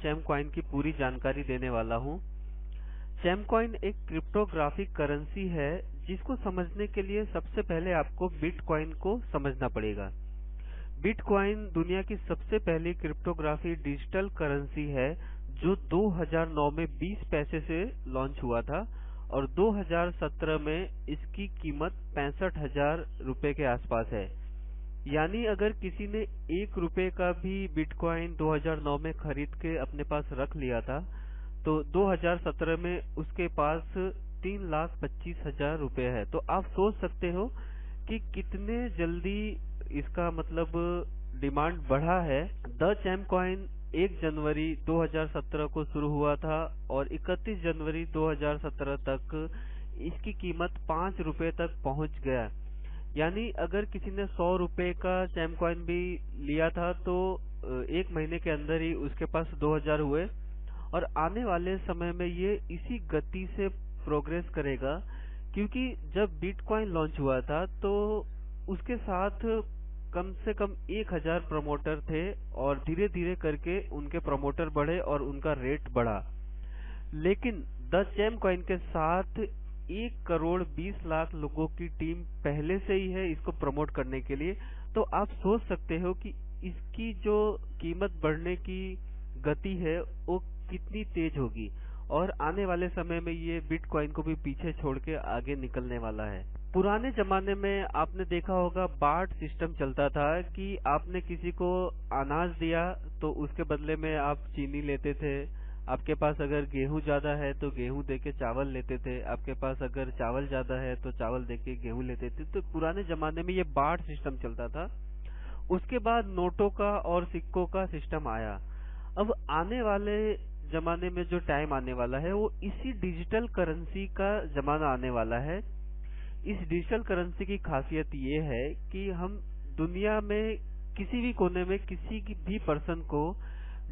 Charm coin की पूरी जानकारी देने वाला हूँ। चैम कॉइन एक क्रिप्टोग्राफिक करेंसी है जिसको समझने के लिए सबसे पहले आपको बिटकॉइन को समझना पड़ेगा। बिटकॉइन दुनिया की सबसे पहली क्रिप्टोग्राफी डिजिटल करेंसी है जो 2009 में 20 पैसे से लॉन्च हुआ था और 2017 में इसकी कीमत 65,000 रुपए के आसपास है। यानी अगर किसी ने 1 रुपए का भी बिटकॉइन 2009 में खरीद के अपने पास रख लिया था तो 2017 में उसके पास 3,25,000 रुपए है। तो आप सोच सकते हो कि कितने जल्दी इसका मतलब डिमांड बढ़ा है। द चैम कॉइन 1 जनवरी 2017 को शुरू हुआ था और 31 जनवरी 2017 तक इसकी कीमत 5 रुपए तक पहुंच गया। यानी अगर किसी ने 100 रुपए का चैम कॉइन भी लिया था तो 1 महीने के अंदर ही उसके पास 2,000 हुए और आने वाले समय में ये इसी गति से प्रोग्रेस करेगा, क्योंकि जब बिटकॉइन लॉन्च हुआ था तो उसके साथ कम से कम 1,000 प्रमोटर थे और धीरे धीरे करके उनके प्रमोटर बढ़े और उनका रेट बढ़ा। लेकिन द चैम कॉइन के साथ 1,20,00,000 लोगों की टीम पहले से ही है इसको प्रमोट करने के लिए। तो आप सोच सकते हो कि इसकी जो कीमत बढ़ने की गति है वो कितनी तेज होगी और आने वाले समय में ये बिटकॉइन को भी पीछे छोड़ के आगे निकलने वाला है। पुराने जमाने में आपने देखा होगा बार्ट सिस्टम चलता था कि आपने किसी को अनाज दिया तो उसके बदले में आप चीनी लेते थे। आपके पास अगर गेहूं ज्यादा है तो गेहूं देके चावल लेते थे। आपके पास अगर चावल ज्यादा है तो चावल देके गेहूं लेते थे। तो पुराने जमाने में ये बार्ट सिस्टम चलता था। उसके बाद नोटों का और सिक्कों का सिस्टम आया। अब आने वाले जमाने में जो टाइम आने वाला है वो इसी डिजिटल करेंसी का जमाना आने वाला है। इस डिजिटल करेंसी की खासियत ये है कि हम दुनिया में किसी भी कोने में किसी भी पर्सन को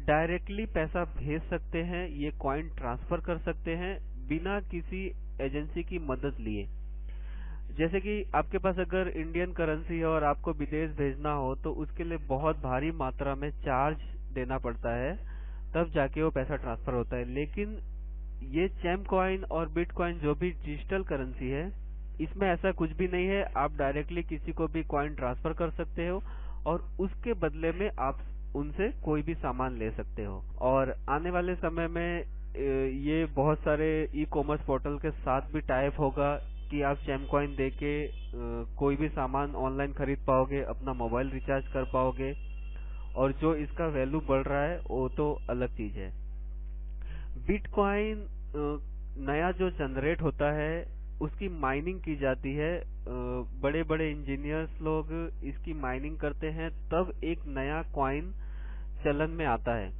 डायरेक्टली पैसा भेज सकते हैं, ये कॉइन ट्रांसफर कर सकते हैं बिना किसी एजेंसी की मदद लिए। जैसे कि आपके पास अगर इंडियन करेंसी है और आपको विदेश भेजना हो तो उसके लिए बहुत भारी मात्रा में चार्ज देना पड़ता है, तब जाके वो पैसा ट्रांसफर होता है। लेकिन ये चैम कॉइन और बिटकॉइन जो भी डिजिटल करेंसी है इसमें ऐसा कुछ भी नहीं है। आप डायरेक्टली किसी को भी कॉइन ट्रांसफर कर सकते हो और उसके बदले में आप उनसे कोई भी सामान ले सकते हो। और आने वाले समय में ये बहुत सारे ई कॉमर्स पोर्टल के साथ भी टाइप होगा कि आप चैम कॉइन देके कोई भी सामान ऑनलाइन खरीद पाओगे, अपना मोबाइल रिचार्ज कर पाओगे और जो इसका वैल्यू बढ़ रहा है वो तो अलग चीज है। बिटकॉइन नया जो जनरेट होता है उसकी माइनिंग की जाती है। बड़े बड़े इंजीनियर्स लोग इसकी माइनिंग करते हैं, तब एक नया कॉइन चलन में आता है।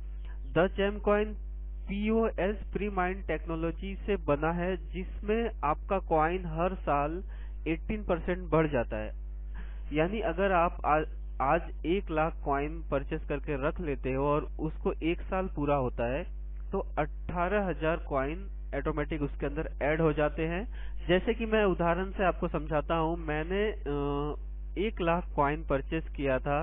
The charm coin POS pre mine technology से बना है जिसमें आपका कॉइन हर साल 18% बढ़ जाता है। यानी अगर आप आज 1 लाख कॉइन परचेस करके रख लेते हो और उसको 1 साल पूरा होता है तो 18,000 कॉइन ऑटोमेटिक उसके अंदर ऐड हो जाते हैं। जैसे कि मैं उदाहरण से आपको समझाता हूँ। मैंने 1 लाख कॉइन परचेस किया था,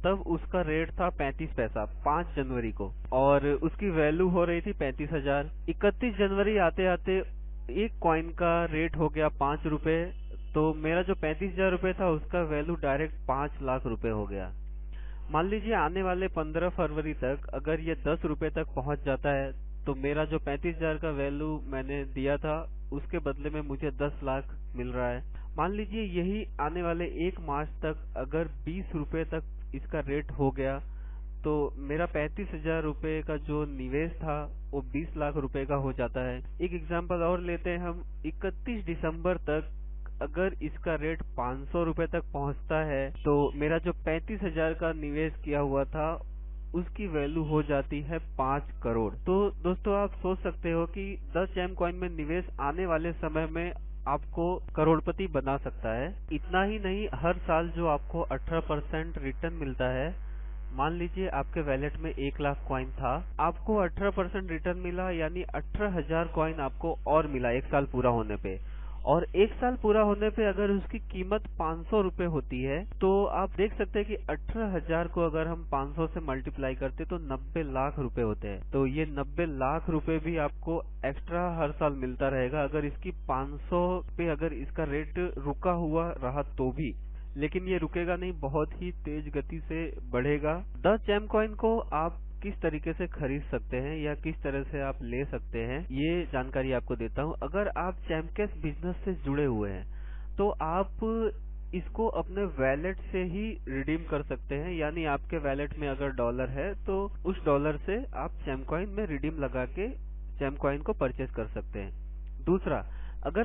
तब उसका रेट था 35 पैसा 5 जनवरी को और उसकी वैल्यू हो रही थी 35,000। 31 जनवरी आते आते एक कॉइन का रेट हो गया 5 रुपए, तो मेरा जो 35,000 रुपए था उसका वैल्यू डायरेक्ट 5 लाख रुपए हो गया। मान लीजिए आने वाले 15 फरवरी तक अगर ये 10 रुपए तक पहुंच जाता है तो मेरा जो 35,000 का वैल्यू मैंने दिया था उसके बदले में मुझे 10 लाख मिल रहा है। मान लीजिए यही आने वाले 1 मार्च तक अगर 20 रुपए तक इसका रेट हो गया तो मेरा 35,000 रुपए का जो निवेश था वो 20 लाख रुपए का हो जाता है। एक एग्जांपल और लेते हैं हम। 31 दिसंबर तक अगर इसका रेट 500 रुपए तक पहुंचता है तो मेरा जो 35,000 का निवेश किया हुआ था उसकी वैल्यू हो जाती है 5 करोड़। तो दोस्तों आप सोच सकते हो कि द चैम कॉइन में निवेश आने वाले समय में आपको करोड़पति बना सकता है। इतना ही नहीं, हर साल जो आपको 18% रिटर्न मिलता है। मान लीजिए आपके वैलेट में 1 लाख कॉइन था, आपको 18% रिटर्न मिला यानी 18,000 कॉइन आपको और मिला 1 साल पूरा होने पे। और 1 साल पूरा होने पे अगर उसकी कीमत 500 रुपए होती है तो आप देख सकते हैं कि 18,000 को अगर हम 500 से मल्टीप्लाई करते तो 90 लाख रुपए होते हैं। तो ये 90 लाख रुपए भी आपको एक्स्ट्रा हर साल मिलता रहेगा अगर इसकी 500 पे अगर इसका रेट रुका हुआ रहा तो भी। लेकिन ये रुकेगा नहीं, बहुत ही तेज गति से बढ़ेगा। द चैम कॉइन को आप किस तरीके से खरीद सकते हैं या किस तरह से आप ले सकते हैं, ये जानकारी आपको देता हूं। अगर आप चैमकेस बिजनेस से जुड़े हुए हैं तो आप इसको अपने वैलेट से ही रिडीम कर सकते हैं, यानी आपके वैलेट में अगर डॉलर है तो उस डॉलर से आप चैम कॉइन में रिडीम लगा के चैम कॉइन को परचेज कर सकते हैं। दूसरा,